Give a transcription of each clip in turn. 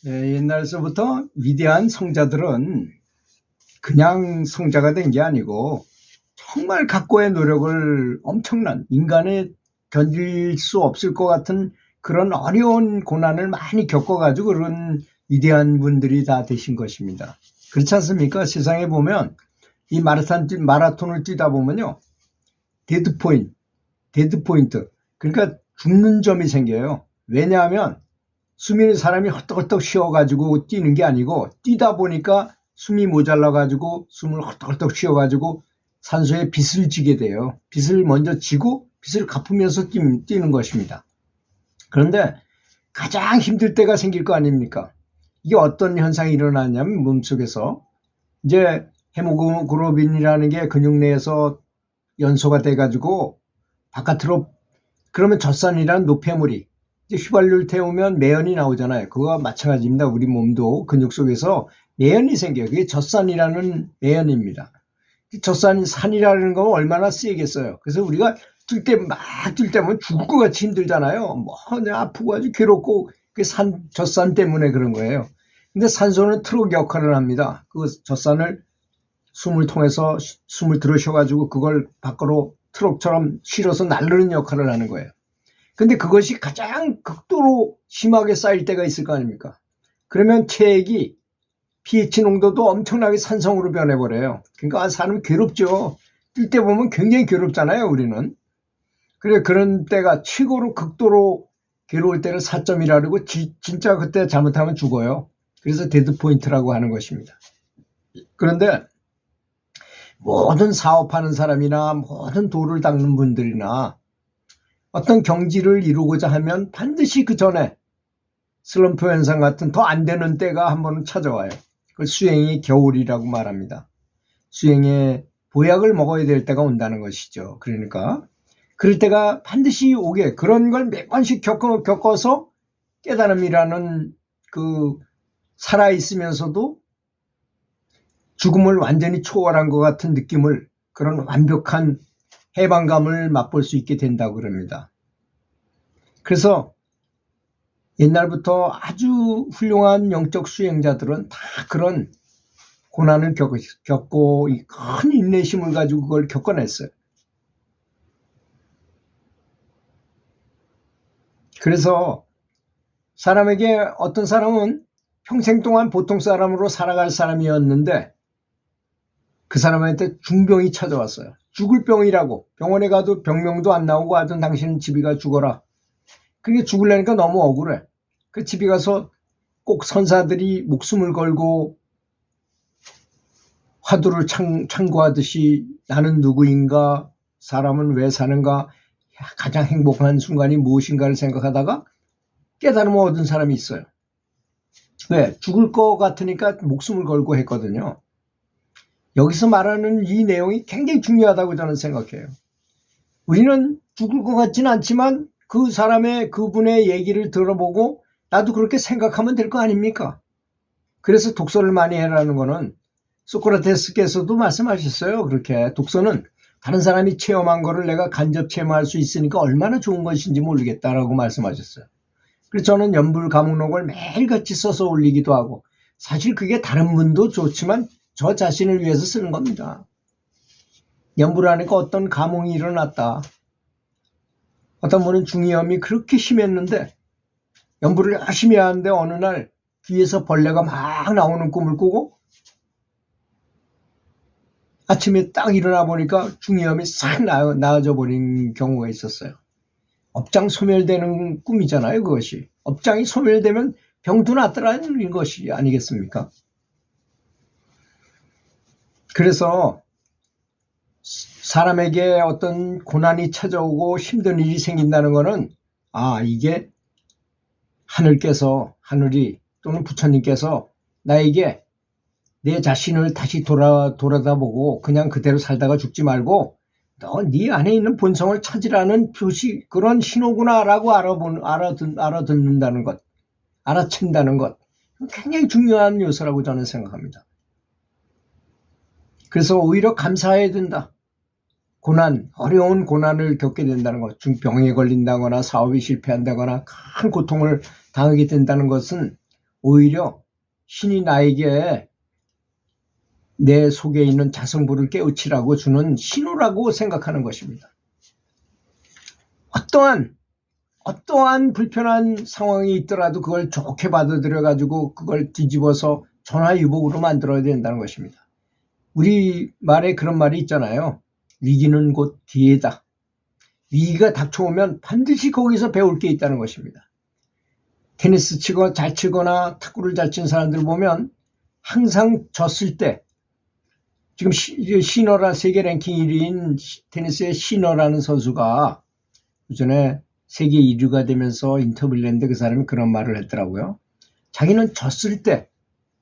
네, 옛날서부터 위대한 성자들은 그냥 성자가 된 게 아니고 정말 각고의 노력을 엄청난 인간의 견딜 수 없을 것 같은 그런 어려운 고난을 많이 겪어가지고 그런 위대한 분들이 다 되신 것입니다. 그렇지 않습니까? 세상에 보면 이 마라톤을 뛰다 보면요. 데드포인트. 그러니까 죽는 점이 생겨요. 왜냐하면 숨이 있는 사람이 헐떡헐떡 쉬어가지고 뛰는 게 아니고 뛰다 보니까 숨이 모자라가지고 숨을 헐떡헐떡 쉬어가지고 산소에 빚을 지게 돼요. 빚을 먼저 지고 빚을 갚으면서 뛰는 것입니다. 그런데 가장 힘들 때가 생길 거 아닙니까? 이게 어떤 현상이 일어나냐면 몸속에서 이제 헤모글로빈이라는 게 근육 내에서 연소가 돼가지고 바깥으로 그러면 젖산이라는 노폐물이 휘발유를 태우면 매연이 나오잖아요. 그거와 마찬가지입니다. 우리 몸도 근육 속에서 매연이 생겨요. 그게 젖산이라는 매연입니다. 젖산이 산이라는 건 얼마나 세겠어요. 그래서 우리가 뛸 때 보면 죽을 것 같이 힘들잖아요. 뭐 아프고 아주 괴롭고 그 젖산 때문에 그런 거예요. 근데 산소는 트럭 역할을 합니다. 그 젖산을 숨을 통해서 숨을 들이쉬어가지고 그걸 밖으로 트럭처럼 실어서 날르는 역할을 하는 거예요. 근데 그것이 가장 극도로 심하게 쌓일 때가 있을 거 아닙니까? 그러면 체액이 pH 농도도 엄청나게 산성으로 변해버려요. 그러니까 사람이 괴롭죠. 뛸 때 보면 굉장히 괴롭잖아요, 우리는. 그래, 그런 때가 최고로 극도로 괴로울 때는 4점이라고 진짜 그때 잘못하면 죽어요. 그래서 데드포인트라고 하는 것입니다. 그런데 모든 사업하는 사람이나 모든 도를 닦는 분들이나 어떤 경지를 이루고자 하면 반드시 그 전에 슬럼프 현상 같은 더 안 되는 때가 한 번은 찾아와요. 그걸 수행의 겨울이라고 말합니다. 수행의 보약을 먹어야 될 때가 온다는 것이죠. 그러니까 그럴 때가 반드시 오게 그런 걸 몇 번씩 겪어서 깨달음이라는 그 살아있으면서도 죽음을 완전히 초월한 것 같은 느낌을 그런 완벽한 해방감을 맛볼 수 있게 된다고 그럽니다. 그래서 옛날부터 아주 훌륭한 영적 수행자들은 다 그런 고난을 겪고 큰 인내심을 가지고 그걸 겪어냈어요. 그래서 사람에게 어떤 사람은 평생 동안 보통 사람으로 살아갈 사람이었는데 그 사람한테 중병이 찾아왔어요. 죽을 병이라고. 병원에 가도 병명도 안 나오고 하여튼 당신은 집에 가 죽어라. 그게 죽으려니까 너무 억울해. 그 집에 가서 꼭 선사들이 목숨을 걸고 화두를 참고하듯이 나는 누구인가, 사람은 왜 사는가, 가장 행복한 순간이 무엇인가를 생각하다가 깨달음을 얻은 사람이 있어요. 왜? 죽을 것 같으니까 목숨을 걸고 했거든요. 여기서 말하는 이 내용이 굉장히 중요하다고 저는 생각해요. 우리는 죽을 것 같지는 않지만 그분의 얘기를 들어보고 나도 그렇게 생각하면 될 거 아닙니까? 그래서 독서를 많이 해라는 거는 소크라테스께서도 말씀하셨어요. 그렇게 독서는 다른 사람이 체험한 거를 내가 간접 체험할 수 있으니까 얼마나 좋은 것인지 모르겠다라고 말씀하셨어요. 그래서 저는 연불 감옥록을 매일같이 써서 올리기도 하고 사실 그게 다른 분도 좋지만 저 자신을 위해서 쓰는 겁니다. 연불하니까 어떤 감흥이 일어났다. 어떤 분은 중이염이 그렇게 심했는데 연불을 열심히 하는데 어느 날 귀에서 벌레가 막 나오는 꿈을 꾸고 아침에 딱 일어나 보니까 중이염이 싹 나아져 버린 경우가 있었어요. 업장 소멸되는 꿈이잖아요, 그것이. 업장이 소멸되면 병도 낫더라는 것이 아니겠습니까? 그래서 사람에게 어떤 고난이 찾아오고 힘든 일이 생긴다는 것은 이게 하늘이 또는 부처님께서 나에게 내 자신을 다시 돌아다보고 그냥 그대로 살다가 죽지 말고 너 네 안에 있는 본성을 찾으라는 표시 그런 신호구나라고 알아듣는다는 것, 알아챈다는 것 굉장히 중요한 요소라고 저는 생각합니다. 그래서 오히려 감사해야 된다. 어려운 고난을 겪게 된다는 것, 병에 걸린다거나 사업이 실패한다거나 큰 고통을 당하게 된다는 것은 오히려 신이 나에게 내 속에 있는 자성부를 깨우치라고 주는 신호라고 생각하는 것입니다. 어떠한 불편한 상황이 있더라도 그걸 좋게 받아들여 가지고 그걸 뒤집어서 전화위복으로 만들어야 된다는 것입니다. 우리 말에 그런 말이 있잖아요. 위기는 곧 기회다. 위기가 닥쳐오면 반드시 거기서 배울 게 있다는 것입니다. 테니스 잘 치거나 탁구를 잘 친 사람들 보면 항상 졌을 때, 지금 시너라 세계 랭킹 1위인 테니스의 시너라는 선수가 그전에 세계 1위가 되면서 인터뷰를 했는데 그 사람이 그런 말을 했더라고요. 자기는 졌을 때,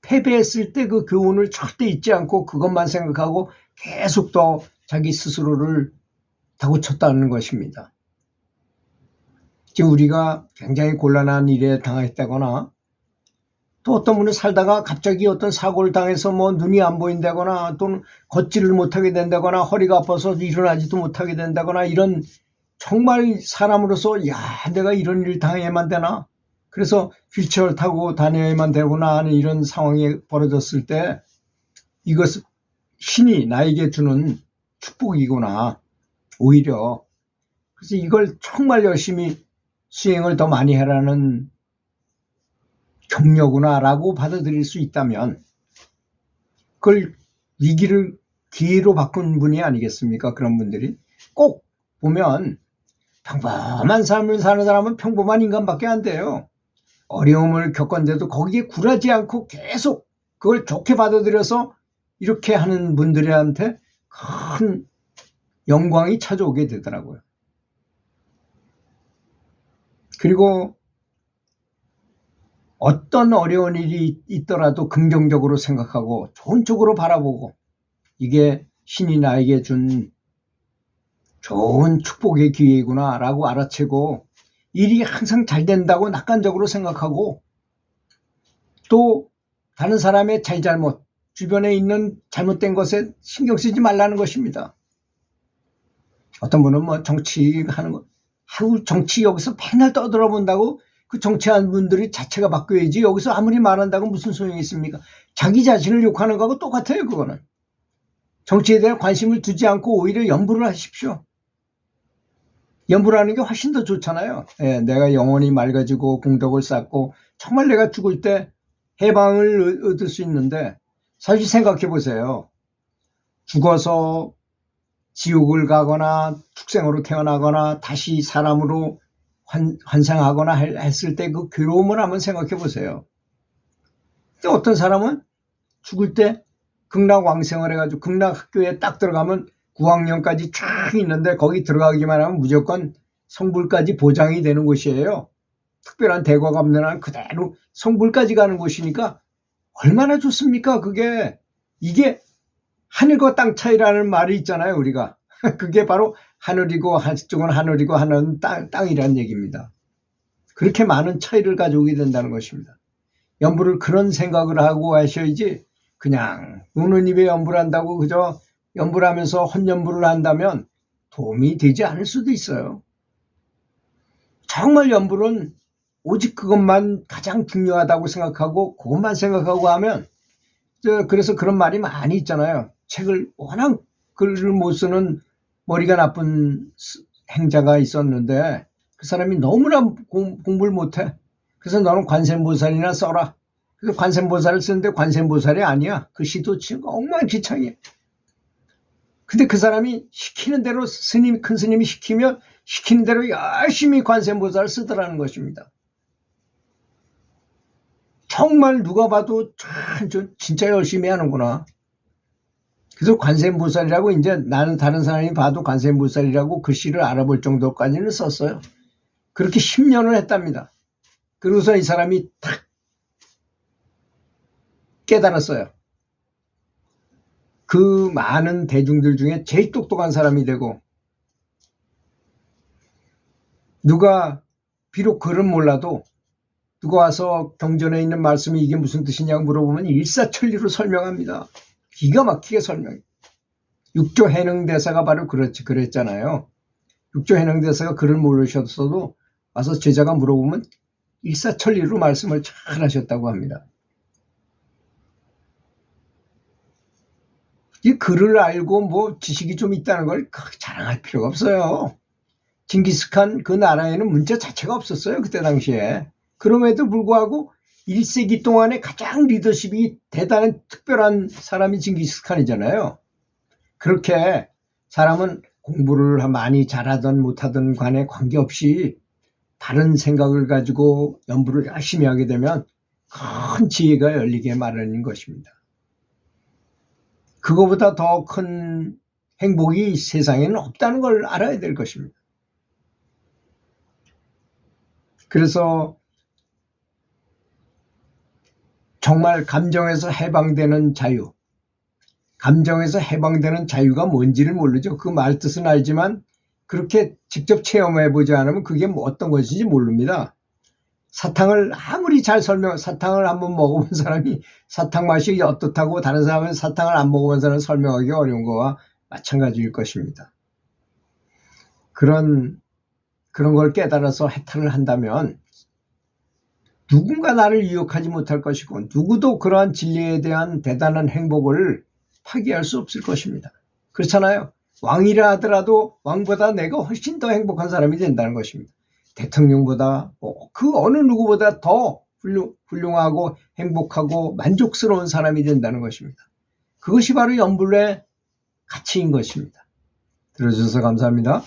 패배했을 때 그 교훈을 절대 잊지 않고 그것만 생각하고 계속 더 자기 스스로를 다고쳤다는 것입니다. 지금 우리가 굉장히 곤란한 일에 당했다거나 또 어떤 분은 살다가 갑자기 어떤 사고를 당해서 뭐 눈이 안 보인다거나 또는 걷지를 못하게 된다거나 허리가 아파서 일어나지도 못하게 된다거나 이런 정말 사람으로서 내가 이런 일을 당해야만 되나? 그래서 휠체어를 타고 다녀야만 되구나 하는 이런 상황이 벌어졌을 때 이것은 신이 나에게 주는 축복이구나. 오히려. 그래서 이걸 정말 열심히 수행을 더 많이 해라는 격려구나라고 받아들일 수 있다면 그걸 위기를 기회로 바꾼 분이 아니겠습니까? 그런 분들이. 꼭 보면 평범한 삶을 사는 사람은 평범한 인간밖에 안 돼요. 어려움을 겪었는데도 거기에 굴하지 않고 계속 그걸 좋게 받아들여서 이렇게 하는 분들한테 큰 영광이 찾아오게 되더라고요. 그리고 어떤 어려운 일이 있더라도 긍정적으로 생각하고 좋은 쪽으로 바라보고 이게 신이 나에게 준 좋은 축복의 기회구나 라고 알아채고 일이 항상 잘 된다고 낙관적으로 생각하고 또 다른 사람의 잘잘못, 주변에 있는 잘못된 것에 신경 쓰지 말라는 것입니다. 어떤 분은 뭐 정치하는 거 하루 정치 여기서 맨날 떠들어본다고 그 정치하는 분들이 자체가 바뀌어야지 여기서 아무리 말한다고 무슨 소용이 있습니까? 자기 자신을 욕하는 거하고 똑같아요. 그거는. 정치에 대한 관심을 두지 않고 오히려 연부를 하십시오. 연부를 하는 게 훨씬 더 좋잖아요. 내가 영원히 맑아지고 공덕을 쌓고 정말 내가 죽을 때 해방을 얻을 수 있는데 사실 생각해 보세요. 죽어서 지옥을 가거나 축생으로 태어나거나 다시 사람으로 환생하거나 했을 때 그 괴로움을 한번 생각해 보세요. 근데 어떤 사람은 죽을 때 극락왕생을 해가지고 극락학교에 딱 들어가면 9학년까지 쫙 있는데 거기 들어가기만 하면 무조건 성불까지 보장이 되는 곳이에요. 특별한 대과가 없는 한 그대로 성불까지 가는 곳이니까 얼마나 좋습니까? 이게 하늘과 땅 차이라는 말이 있잖아요. 우리가. 그게 바로 하늘이고 한쪽은 하늘이고 하늘은 땅이라는 얘기입니다. 그렇게 많은 차이를 가져오게 된다는 것입니다. 연부를 그런 생각을 하고 하셔야지 그냥 노는 입에 연부를 한다고 그저 연부를 하면서 헛연부를 한다면 도움이 되지 않을 수도 있어요. 정말 연부는 오직 그것만 가장 중요하다고 생각하고 그것만 생각하고 하면 그래서 그런 말이 많이 있잖아요. 책을 워낙 글을 못 쓰는 머리가 나쁜 행자가 있었는데 그 사람이 너무나 공부를 못해. 그래서 너는 관세음보살이나 써라. 그래서 관세음보살을 쓰는데 관세음보살이 아니야. 그 시도 지금 엉망진창이야. 근데 그 사람이 시키는 대로 큰 스님이 시키면 시키는 대로 열심히 관세음보살을 쓰더라는 것입니다. 정말 누가 봐도 진짜 열심히 하는구나. 그래서 관세음보살이라고 이제 나는 다른 사람이 봐도 관세음보살이라고 글씨를 알아볼 정도까지는 썼어요. 그렇게 10년을 했답니다. 그러고서 이 사람이 탁 깨달았어요. 그 많은 대중들 중에 제일 똑똑한 사람이 되고 누가 비록 글은 몰라도 누가 와서 경전에 있는 말씀이 이게 무슨 뜻이냐고 물어보면 일사천리로 설명합니다. 기가 막히게 설명해. 육조 해능대사가 바로 그랬잖아요. 육조 해능대사가 글을 모르셨어도 와서 제자가 물어보면 일사천리로 말씀을 잘 하셨다고 합니다. 이 글을 알고 뭐 지식이 좀 있다는 걸 자랑할 필요가 없어요. 징기스칸 그 나라에는 문자 자체가 없었어요. 그때 당시에. 그럼에도 불구하고 1세기 동안에 가장 리더십이 대단한 특별한 사람이 징기스칸이잖아요. 그렇게 사람은 공부를 많이 잘하든 못하든 간에 관계없이 바른 생각을 가지고 연구를 열심히 하게 되면 큰 지혜가 열리게 마련인 것입니다. 그거보다 더 큰 행복이 세상에는 없다는 걸 알아야 될 것입니다. 그래서 정말 감정에서 해방되는 자유, 감정에서 해방되는 자유가 뭔지를 모르죠. 그 말 뜻은 알지만 그렇게 직접 체험해보지 않으면 그게 뭐 어떤 것인지 모릅니다. 사탕을 아무리 잘 사탕을 한번 먹어본 사람이 사탕 맛이 어떻다고 다른 사람은 사탕을 안 먹어본 사람은 설명하기 어려운 거와 마찬가지일 것입니다. 그런 걸 깨달아서 해탈을 한다면 누군가 나를 유혹하지 못할 것이고 누구도 그러한 진리에 대한 대단한 행복을 파기할 수 없을 것입니다. 그렇잖아요. 왕이라 하더라도 왕보다 내가 훨씬 더 행복한 사람이 된다는 것입니다. 대통령보다 그 어느 누구보다 더 훌륭하고 행복하고 만족스러운 사람이 된다는 것입니다. 그것이 바로 연불의 가치인 것입니다. 들어주셔서 감사합니다.